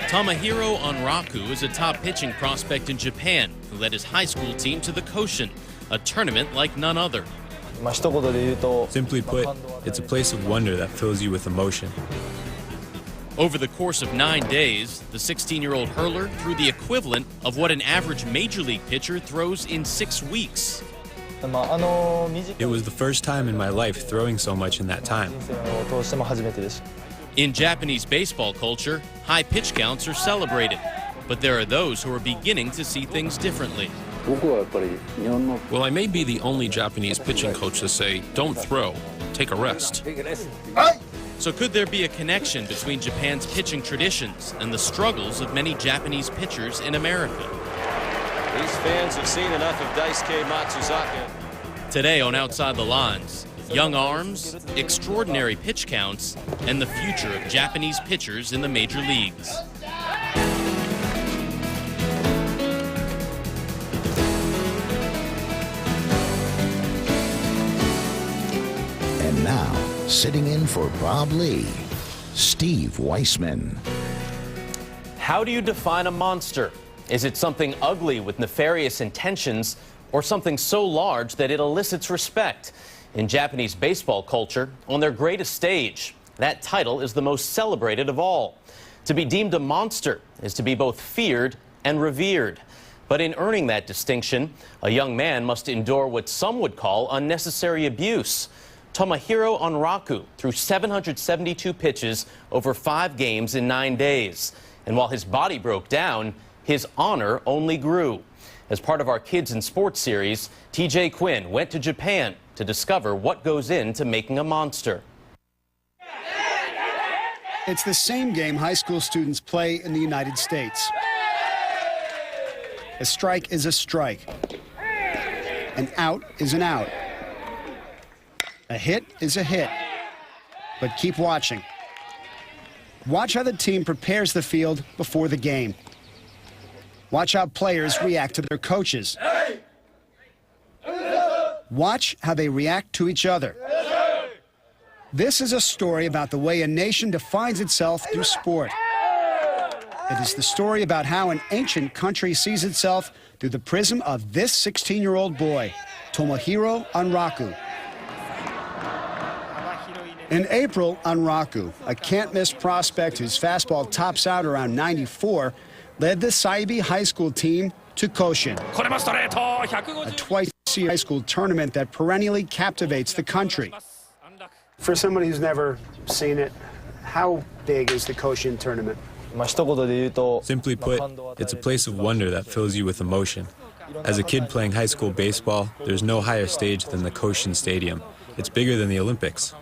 Tomohiro Onraku is a top pitching prospect in Japan who led his high school team to the Koshin, a tournament like none other. Simply put, it's a place of wonder that fills you with emotion. Over the course of 9 days, the 16-year-old hurler threw the equivalent of what an average major league pitcher throws in 6 weeks. It was the first time in my life throwing so much in that time. In Japanese baseball culture, high pitch counts are celebrated, but there are those who are beginning to see things differently. Well, I may be the only Japanese pitching coach to say, don't throw, take a rest. So could there be a connection between Japan's pitching traditions and the struggles of many Japanese pitchers in America? These fans have seen enough of Daisuke Matsuzaka. Today on Outside the Lines, young arms, extraordinary pitch counts, and the future of Japanese pitchers in the major leagues. And now, sitting in for Bob Lee, Steve Weissman. How do you define a monster? Is it something ugly with nefarious intentions, or something so large that it elicits respect? In Japanese baseball culture, on their greatest stage, that title is the most celebrated of all. To be deemed a monster is to be both feared and revered. But in earning that distinction, a young man must endure what some would call unnecessary abuse. Tomohiro Onraku threw 772 pitches over 5 games in 9 days. And while his body broke down, his honor only grew. As part of our Kids in Sports series, TJ Quinn went to Japan to discover what goes into making a monster. It's the same game high school students play in the United States. A strike is a strike. An out is an out. A hit is a hit. But keep watching. Watch how the team prepares the field before the game. Watch how players react to their coaches. Watch how they react to each other. This is a story about the way a nation defines itself through sport. It is the story about how an ancient country sees itself through the prism of this 16-year-old boy, Tomohiro Onraku. In April, Onraku, a can't-miss prospect whose fastball tops out around 94, led the Saibi High School team to Koshin, a twice-a-year high school tournament that perennially captivates the country. For somebody who's never seen it, how big is the Koshin tournament? Simply put, it's a place of wonder that fills you with emotion. As a kid playing high school baseball, there's no higher stage than the Koshin Stadium. It's bigger than the Olympics.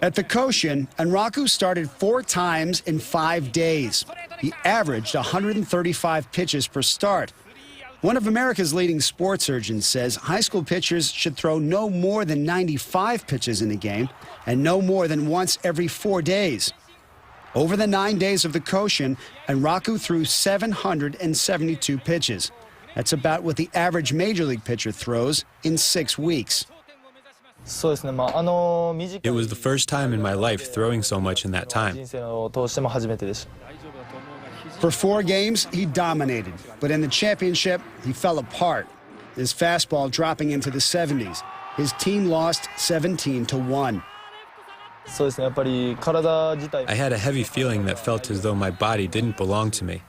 At the Koshin, Onraku started 4 times in 5 days. He averaged 135 pitches per start. One of America's leading sports surgeons says high school pitchers should throw no more than 95 pitches in a game and no more than once every 4 days. Over the 9 days of the Koshin, Onraku threw 772 pitches. That's about what the average major league pitcher throws in 6 weeks. It was the first time in my life throwing so much in that time. For 4 games, he dominated, but in the championship, he fell apart. His fastball dropping into the 70s. His team lost 17-1. I had a heavy feeling that felt as though my body didn't belong to me.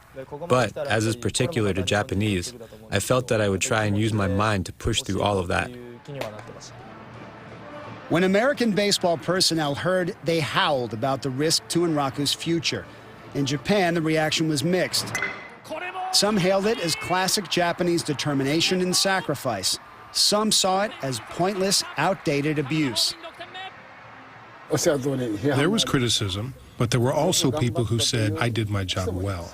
But, as is particular to Japanese, I felt that I would try and use my mind to push through all of that. When American baseball personnel heard, they howled about the risk to Onraku's future. In Japan, the reaction was mixed. Some hailed it as classic Japanese determination and sacrifice. Some saw it as pointless, outdated abuse. There was criticism, but there were also people who said I did my job well.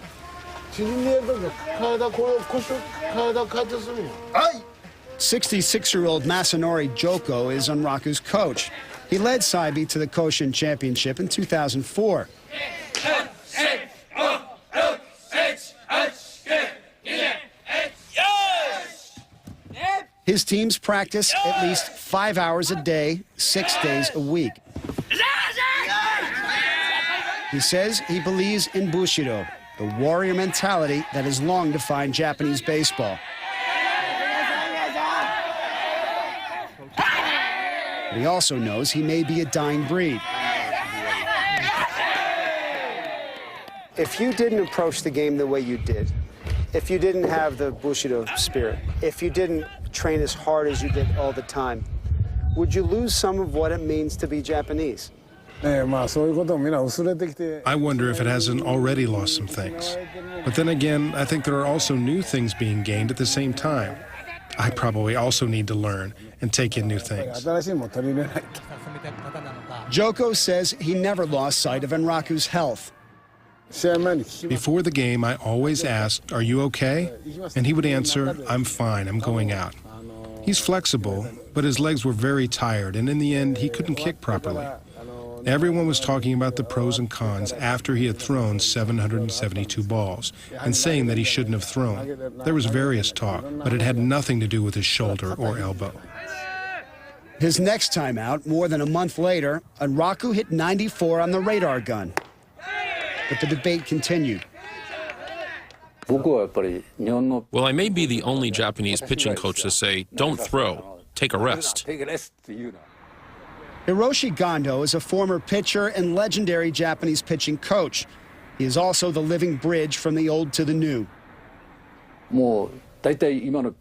66-year-old Masanori Joko is Onraku's coach. He led Saibi to the Koshin Championship in 2004. His teams practice at least 5 hours a day, 6 days a week. He says he believes in Bushido, the warrior mentality that has long defined Japanese baseball. But he also knows he may be a dying breed. If you didn't approach the game the way you did, if you didn't have the Bushido spirit, if you didn't train as hard as you did all the time, would you lose some of what it means to be Japanese? I wonder if it hasn't already lost some things. But then again, I think there are also new things being gained at the same time. I probably also need to learn and take in new things. Joko says he never lost sight of Enraku's health. Before the game, I always asked, "Are you okay?" And he would answer, "I'm fine, I'm going out." He's flexible, but his legs were very tired, and in the end, he couldn't kick properly. Everyone was talking about the pros and cons after he had thrown 772 balls and saying that he shouldn't have thrown. There was various talk, but it had nothing to do with his shoulder or elbow. His next time out, more than a month later, Enraku hit 94 on the radar gun. But the debate continued. Well, I may be the only Japanese pitching coach to say, don't throw, take a rest. Hiroshi Gondo is a former pitcher and legendary Japanese pitching coach. He is also the living bridge from the old to the new.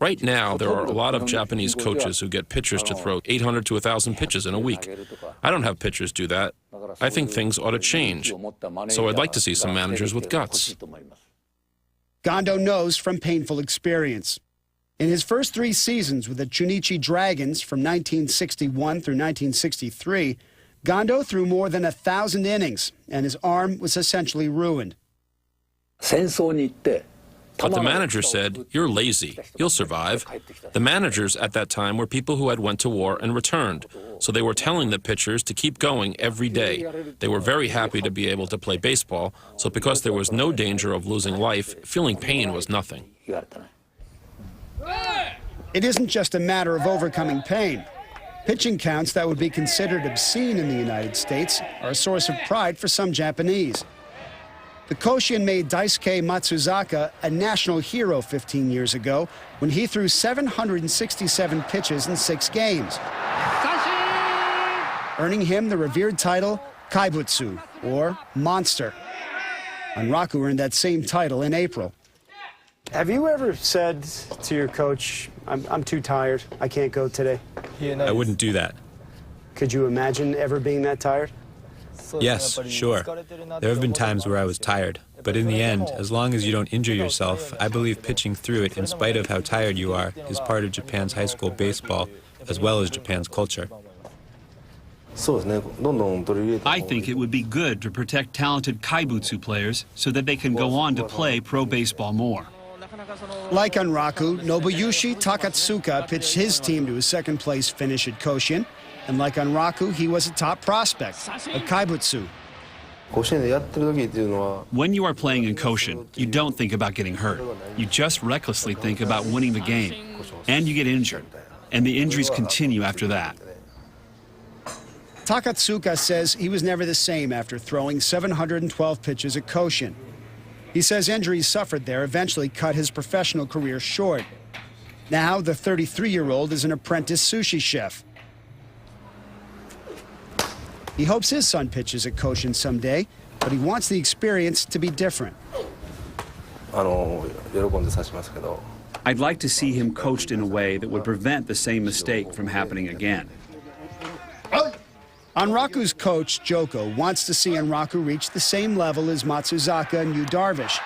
Right now, there are a lot of Japanese coaches who get pitchers to throw 800 to 1,000 pitches in a week. I don't have pitchers do that. I think things ought to change. So I'd like to see some managers with guts. Gondo knows from painful experience. In his first 3 seasons with the Chunichi Dragons from 1961 through 1963, Gondo threw more than 1,000 innings, and his arm was essentially ruined. But the manager said, you're lazy, you'll survive. The managers at that time were people who had went to war and returned, so they were telling the pitchers to keep going every day. They were very happy to be able to play baseball, so because there was no danger of losing life, feeling pain was nothing. It isn't just a matter of overcoming pain. Pitching counts that would be considered obscene in the United States are a source of pride for some Japanese. The Koshin made Daisuke Matsuzaka a national hero 15 years ago when he threw 767 pitches in 6 games, earning him the revered title Kaibutsu, or Monster. Enraku earned that same title in April. Have you ever said to your coach, I'm too tired, I can't go today? I wouldn't do that. Could you imagine ever being that tired? Yes, sure. There have been times where I was tired, but in the end, as long as you don't injure yourself, I believe pitching through it in spite of how tired you are is part of Japan's high school baseball, as well as Japan's culture. I think it would be good to protect talented Kaibutsu players so that they can go on to play pro baseball more. Like Enraku, Nobuyushi Takatsuka pitched his team to a second-place finish at Koshin. And like Enraku, he was a top prospect, a Kaibutsu. When you are playing in Koshin, you don't think about getting hurt. You just recklessly think about winning the game. And you get injured. And the injuries continue after that. Takatsuka says he was never the same after throwing 712 pitches at Koshin. He says injuries suffered there eventually cut his professional career short. Now, the 33-year-old is an apprentice sushi chef. He hopes his son pitches at Koshin someday, but he wants the experience to be different. I'd like to see him coached in a way that would prevent the same mistake from happening again. Enraku's coach, Joko, wants to see Enraku reach the same level as Matsuzaka and Yu Darvish,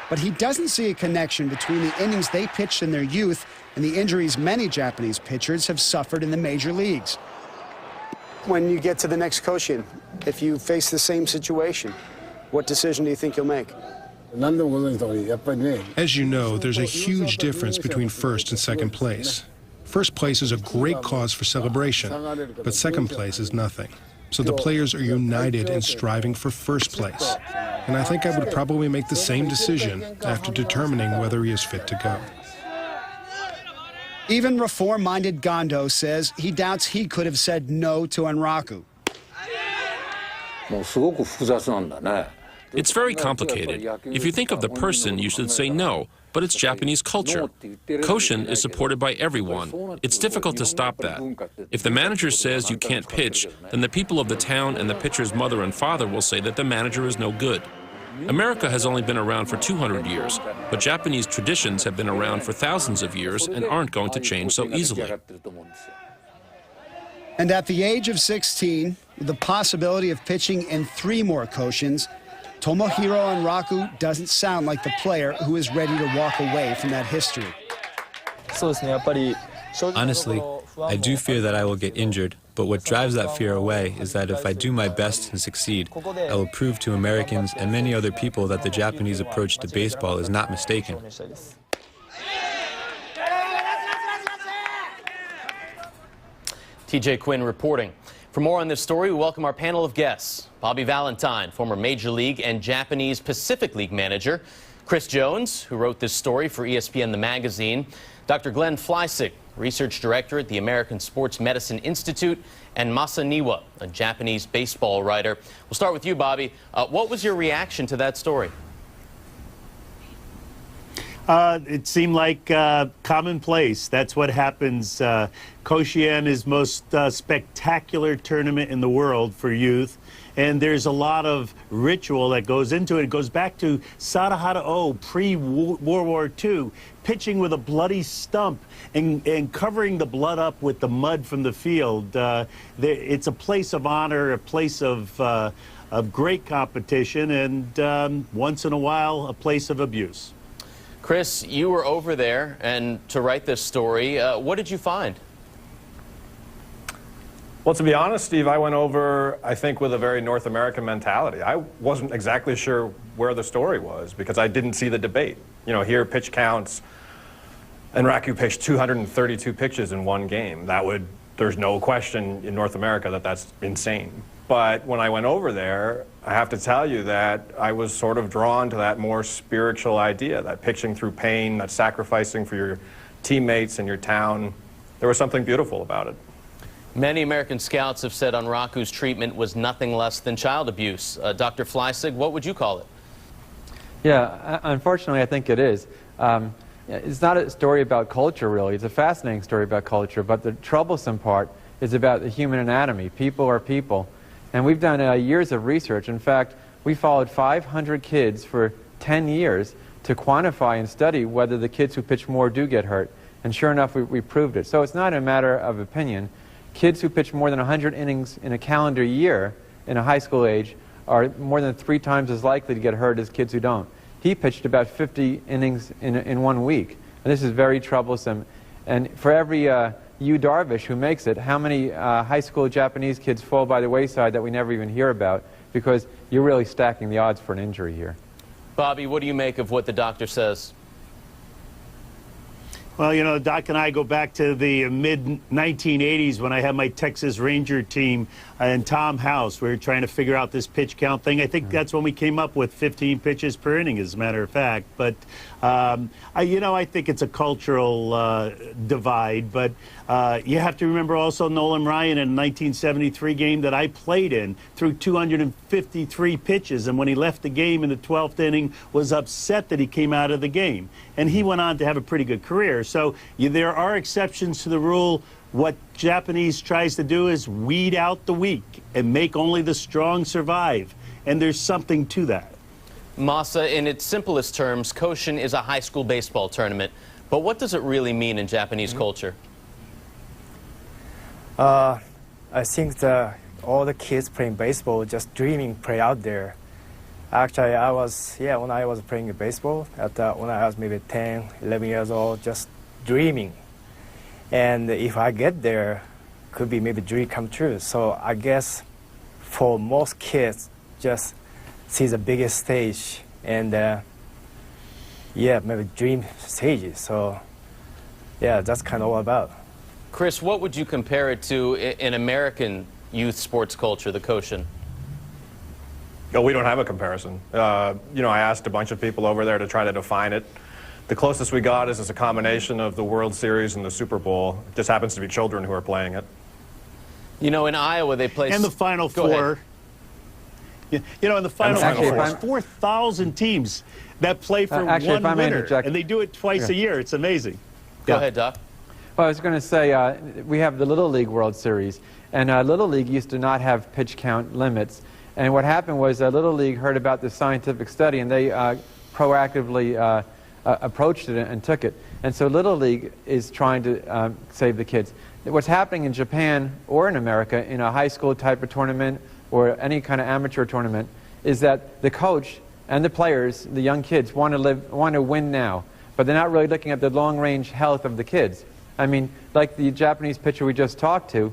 but he doesn't see a connection between the innings they pitched in their youth and the injuries many Japanese pitchers have suffered in the major leagues. When you get to the next Koshin, if you face the same situation, what decision do you think you'll make? As you know, there's a huge difference between first and second place. First place is a great cause for celebration, but second place is nothing. So the players are united in striving for first place. And I think I would probably make the same decision after determining whether he is fit to go. Even reform-minded Gondo says he doubts he could have said no to Enraku. It's very complicated. If you think of the person, you should say no, but it's Japanese culture. Koshin is supported by everyone. It's difficult to stop that. If the manager says you can't pitch, then the people of the town and the pitcher's mother and father will say that the manager is no good. America has only been around for 200 years, but Japanese traditions have been around for thousands of years and aren't going to change so easily. And at the age of 16, with the possibility of pitching in 3 more Koshins, Tomohiro Onraku doesn't sound like the player who is ready to walk away from that history. Honestly, I do fear that I will get injured, but what drives that fear away is that if I do my best and succeed, I will prove to Americans and many other people that the Japanese approach to baseball is not mistaken. TJ Quinn reporting. For more on this story, we welcome our panel of guests. Bobby Valentine, former Major League and Japanese Pacific League manager. Chris Jones, who wrote this story for ESPN The Magazine. Dr. Glenn Fleisig, research director at the American Sports Medicine Institute. And Masa Niwa, a Japanese baseball writer. We'll start with you, Bobby. What was your reaction to that story? It seemed like commonplace. That's what happens. Koshien is most spectacular tournament in the world for youth, and there's a lot of ritual that goes into it. It goes back to Sadahara-O, pre-World War II, pitching with a bloody stump and covering the blood up with the mud from the field. It's a place of honor, a place of great competition, and once in a while, a place of abuse. Chris, you were over there and to write this story. What did you find? Well, to be honest, Steve, I went over, I think, with a very North American mentality. I wasn't exactly sure where the story was because I didn't see the debate. You know, here pitch counts, and Raku pitched 232 pitches in one game. There's no question in North America that that's insane. But when I went over there, I have to tell you that I was sort of drawn to that more spiritual idea, that pitching through pain, that sacrificing for your teammates and your town. There was something beautiful about it. Many American scouts have said Onraku's treatment was nothing less than child abuse. Dr. Fleisig, what would you call it? Yeah, unfortunately, I think it is. It's not a story about culture, really. It's a fascinating story about culture, but the troublesome part is about the human anatomy. People are people. And we've done years of research. In fact, we followed 500 kids for 10 years to quantify and study whether the kids who pitch more do get hurt. And sure enough, we proved it. So it's not a matter of opinion. Kids who pitch more than 100 innings in a calendar year in a high school age are more than 3 times as likely to get hurt as kids who don't. He pitched about 50 innings in 1 week. And this is very troublesome. And for every Yu Darvish who makes it, how many high school Japanese kids fall by the wayside that we never even hear about because you're really stacking the odds for an injury here. Bobby, what do you make of what the doctor says? Well, you know, Doc and I go back to the mid-1980s when I had my Texas Ranger team and Tom House. We were trying to figure out this pitch count thing. I think that's when we came up with 15 pitches per inning, as a matter of fact. But, I think it's a cultural divide. But you have to remember also Nolan Ryan in a 1973 game that I played in threw 253 pitches. And when he left the game in the 12th inning, was upset that he came out of the game. And he went on to have a pretty good career. So there are exceptions to the rule. What Japanese tries to do is weed out the weak and make only the strong survive. And there's something to that. Masa, in its simplest terms, Koshin is a high school baseball tournament. But what does it really mean in Japanese culture? I think all the kids playing baseball just dreaming play out there. Actually, when I was playing baseball, when I was maybe 10, 11 years old, just dreaming. And if I get there, could be maybe dream come true. So I guess for most kids, just see the biggest stage and maybe dream stages. So yeah, that's kind of all about. Chris, what would you compare it to in American youth sports culture, the Koshin? No, we don't have a comparison. I asked a bunch of people over there to try to define it. The closest we got is a combination of the World Series and the Super Bowl. It just happens to be children who are playing it. You know, in Iowa, they play... And the Final Four. You know, in the Final Four, there's 4,000 teams that play for one winner, and they do it twice a year. It's amazing. Go ahead, Doc. Well, I was going to say, we have the Little League World Series, and Little League used to not have pitch count limits. And what happened was Little League heard about this scientific study, and they proactively approached it and took it. And so Little League is trying to save the kids. What's happening in Japan or in America in a high school type of tournament or any kind of amateur tournament is that the coach and the players, the young kids, want to win now, but they're not really looking at the long-range health of the kids. I mean, like the Japanese pitcher we just talked to,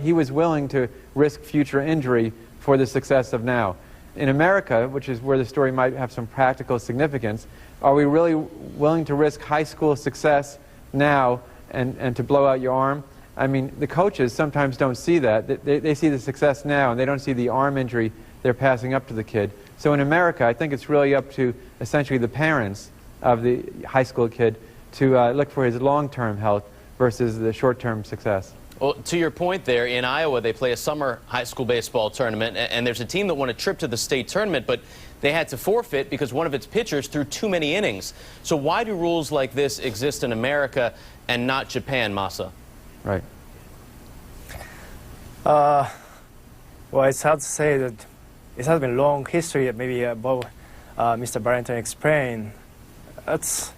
he was willing to risk future injury for the success of now. In America, which is where the story might have some practical significance, are we really willing to risk high school success now and to blow out your arm? I mean, the coaches sometimes don't see that. They see the success now, and they don't see the arm injury they're passing up to the kid. So in America, I think it's really up to essentially the parents of the high school kid to look for his long-term health versus the short-term success. Well, to your point there, in Iowa, they play a summer high school baseball tournament, and there's a team that won a trip to the state tournament, but they had to forfeit because one of its pitchers threw too many innings. So why do rules like this exist in America and not Japan, Masa? Right. Well, it's hard to say that it has been a long history, maybe above Mr. Barrington explained. It's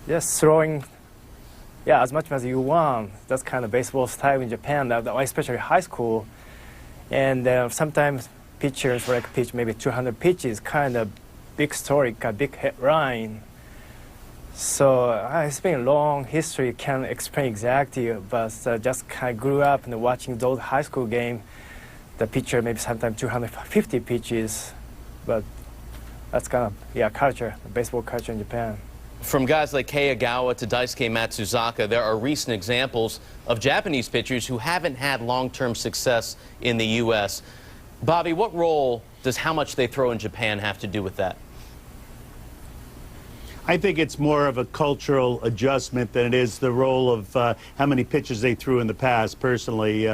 just throwing, as much as you want. That's kind of baseball style in Japan, especially high school. And sometimes pitchers pitch maybe 200 pitches, kind of big story, kind of big headline. So it's been a long history, can't explain exactly, but just kind of grew up and watching those high school games. The pitcher maybe sometimes 250 pitches, but that's kind of, culture, the baseball culture in Japan. From guys like Kei Agawa to Daisuke Matsuzaka, there are recent examples of Japanese pitchers who haven't had long-term success in the U.S. Bobby, what role does how much they throw in Japan have to do with that? I think it's more of a cultural adjustment than it is the role of how many pitches they threw in the past, personally.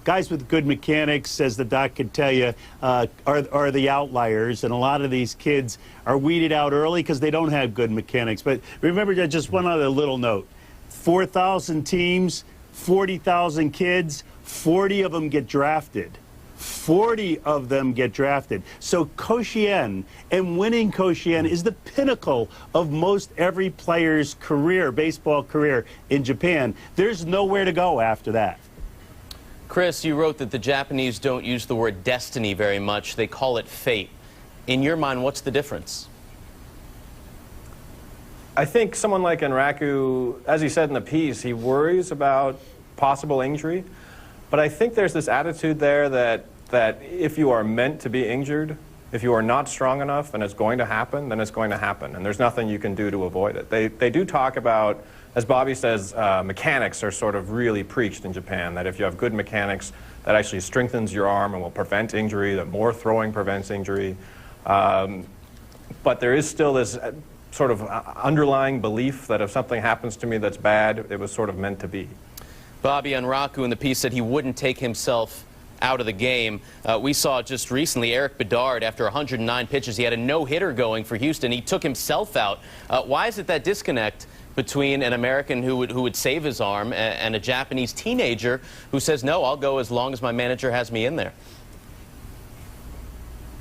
Guys with good mechanics, as the doc could tell you, are the outliers, and a lot of these kids are weeded out early because they don't have good mechanics. But remember, just one other little note. 4,000 teams, 40,000 kids, 40 of them get drafted. 40 of them get drafted. So Koshien and winning Koshien is the pinnacle of most every player's career, baseball career in Japan. There's nowhere to go after that. Chris, you wrote that the Japanese don't use the word destiny very much. They call it fate. In your mind, what's the difference? I think someone like Enraku, as he said in the piece, he worries about possible injury. But I think there's this attitude there that if you are meant to be injured, if you are not strong enough and it's going to happen, then it's going to happen. And there's nothing you can do to avoid it. They do talk about, as Bobby says, mechanics are sort of really preached in Japan, that if you have good mechanics, that actually strengthens your arm and will prevent injury, that more throwing prevents injury. But there is still this sort of underlying belief that if something happens to me that's bad, it was sort of meant to be. Bobby Unraku in the piece said he wouldn't take himself out of the game. We saw just recently Eric Bedard, after 109 pitches, he had a no-hitter going for Houston. He took himself out. Why is it that disconnect between an American who would save his arm and a Japanese teenager who says, no, I'll go as long as my manager has me in there?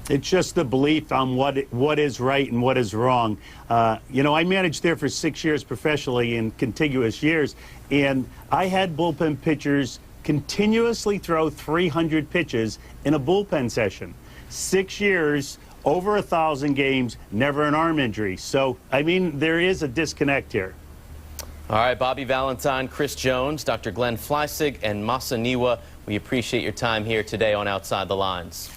It's just the belief on what is right and what is wrong. You know, I managed there for 6 years professionally in contiguous years, and I had bullpen pitchers continuously throw 300 pitches in a bullpen session. 6 years, over 1,000 games, never an arm injury. So, I mean, there is a disconnect here. All right, Bobby Valentine, Chris Jones, Dr. Glenn Fleissig, and Masa Niwa, we appreciate your time here today on Outside the Lines.